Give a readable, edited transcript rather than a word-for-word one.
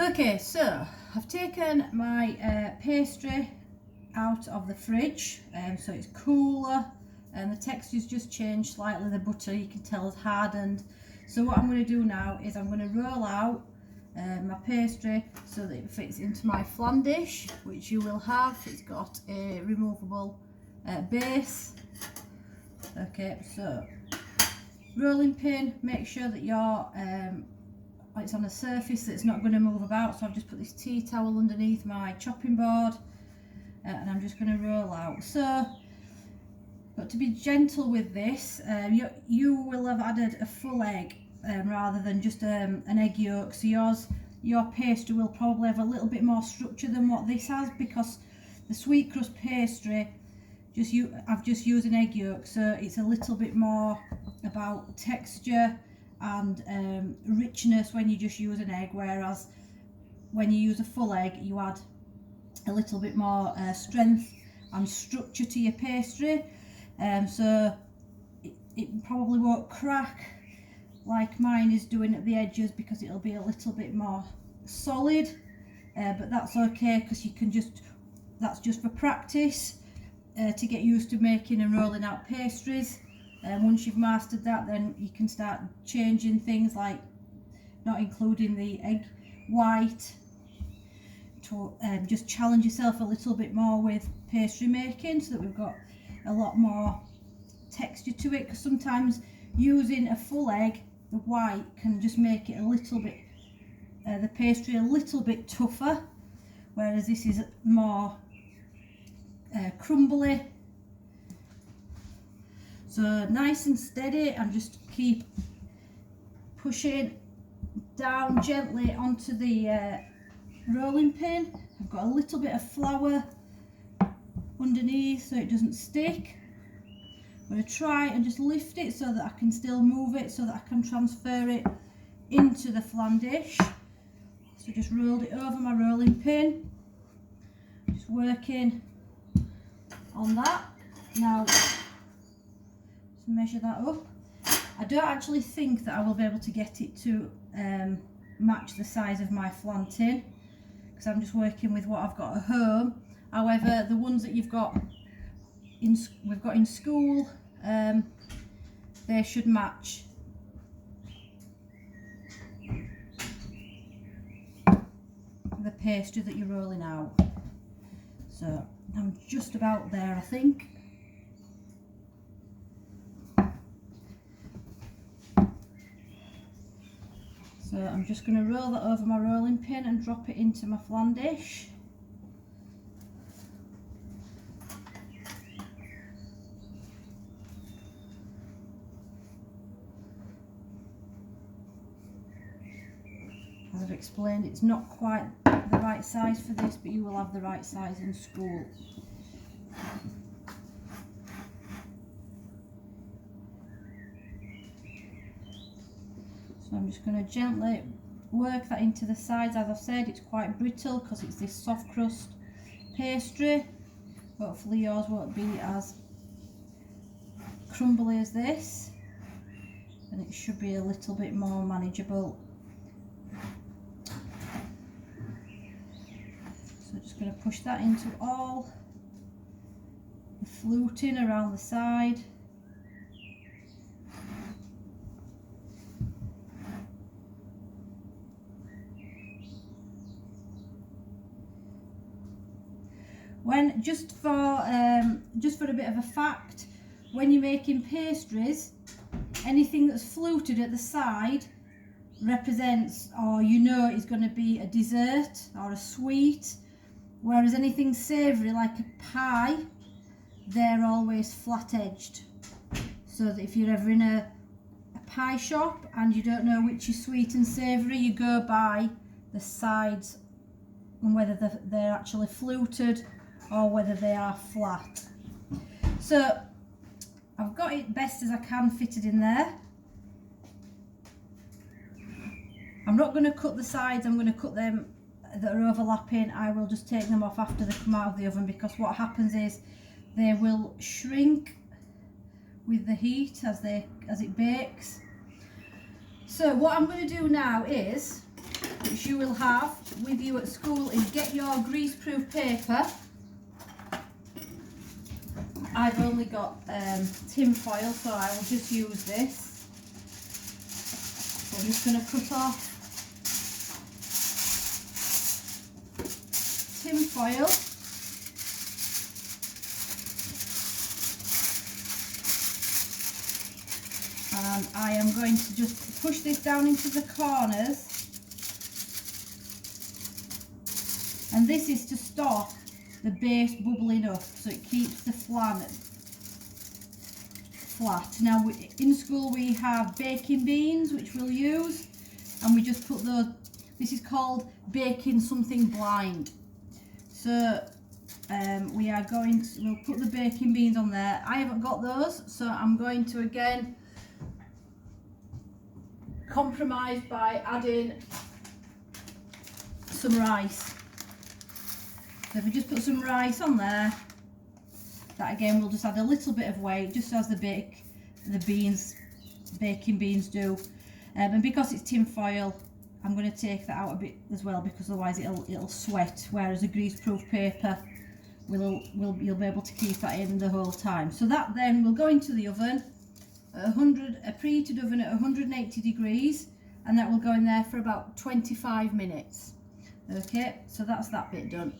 Okay, so I've taken my pastry out of the fridge, so it's cooler and the texture's just changed slightly. The butter, you can tell, has hardened. So what I'm going to do now is I'm going to roll out my pastry so that it fits into my flan dish, which you will have. It's got a removable base. Okay, so rolling pin, make sure that it's on a surface that's not going to move about. So I've just put this tea towel underneath my chopping board and I'm just going to roll out. So, but to be gentle with this, you will have added a full egg rather than just an egg yolk. So your pastry will probably have a little bit more structure than what this has, because the sweet crust pastry, I've just used an egg yolk, so it's a little bit more about texture and richness when you just use an egg, whereas when you use a full egg you add a little bit more strength and structure to your pastry, so it probably won't crack like mine is doing at the edges, because it'll be a little bit more solid, but that's okay, because that's just for practice, to get used to making and rolling out pastries. Once you've mastered that, then you can start changing things, like not including the egg white, to just challenge yourself a little bit more with pastry making, so that we've got a lot more texture to it, because sometimes using a full egg, the white can just make it a little bit, the pastry a little bit tougher, whereas this is more crumbly. So nice and steady, and just keep pushing down gently onto the rolling pin. I've got a little bit of flour underneath so it doesn't stick. I'm going to try and just lift it so that I can still move it, so that I can transfer it into the flan dish. So just rolled it over my rolling pin, just working on that. Now, measure that up. I don't actually think that I will be able to get it to match the size of my flan tin, because I'm just working with what I've got at home. However, the ones that we've got in school, they should match. The pastry that you're rolling out. So I'm just about there, I think. So I'm just going to roll that over my rolling pin and drop it into my flan dish. As I've explained, it's not quite the right size for this, but you will have the right size in school. So I'm just going to gently work that into the sides. As I've said, it's quite brittle because it's this soft crust pastry. Hopefully yours won't be as crumbly as this, and it should be a little bit more manageable. So just going to push that into all the fluting around the side. Just for a bit of a fact, when you're making pastries, anything that's fluted at the side represents, or is going to be a dessert or a sweet, whereas anything savoury like a pie, they're always flat edged. So that if you're ever in a pie shop and you don't know which is sweet and savoury, you go by the sides and whether they're actually fluted or whether they are flat. So I've got it best as I can fitted in there. I'm not going to cut the sides, I'm going to cut them that are overlapping. I will just take them off after they come out of the oven, because what happens is they will shrink with the heat as it bakes. So what I'm going to do now is which you will have with you at school is get your grease-proof paper. I've only got tin foil, so I will just use this. So I'm just going to cut off tin foil. And I am going to just push this down into the corners. And this is to stop the base bubbling up, so it keeps the flan flat. Now in school we have baking beans which we'll use, and we just put those, this is called baking something blind. So we are going to, we'll put the baking beans on there. I haven't got those, so I'm going to again compromise by adding some rice. So if we just put some rice on there, that again will just add a little bit of weight, just as the baking beans do. And because it's tin foil, I'm going to take that out a bit as well, because otherwise it'll sweat. Whereas a grease-proof paper you'll be able to keep that in the whole time. So that then will go into the oven, a preheated oven at 180 degrees, and that will go in there for about 25 minutes. Okay, so that's that bit done.